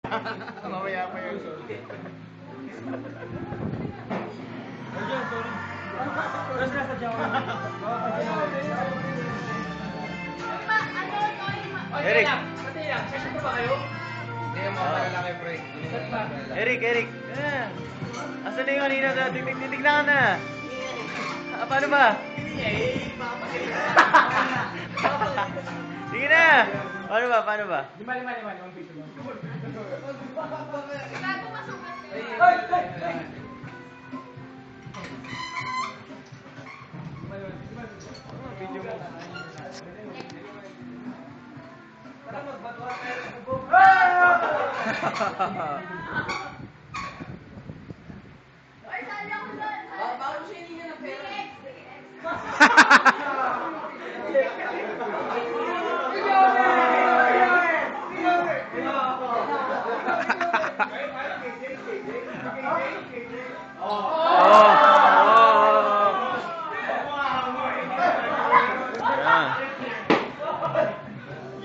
Mamaya pa yun. Eric. Eric. Asan na yung kanina na? Tignan ka na. Paano ba? Sige na. Paano ba? Lima. Video mo.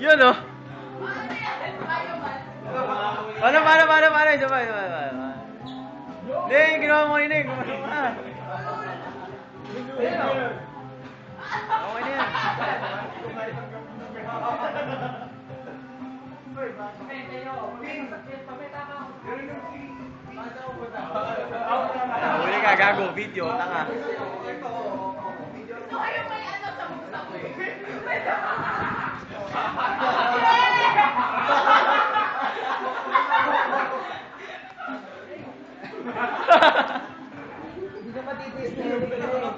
Yun oh. Paano? Isa pa. Hindi, yung ginawa mo kanina. Okay na yan. Huli ka, gago. Video, tanga. Hindi ka matitiis na Eric na eh.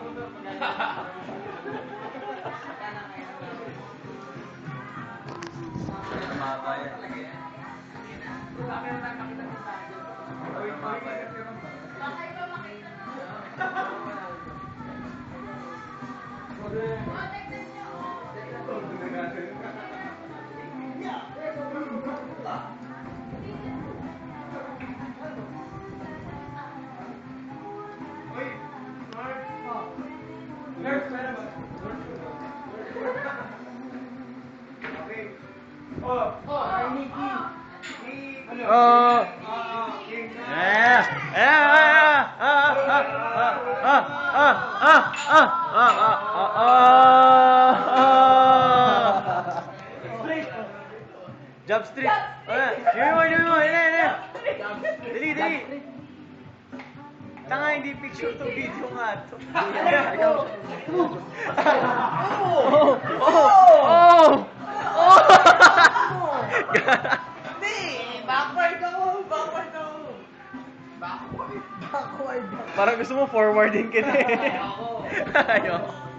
Jump street. Yun mo. Dali. Tanga, hindi picture to video nga to. Backward ako. Parang gusto mo forwarding ka na eh. Ayaw.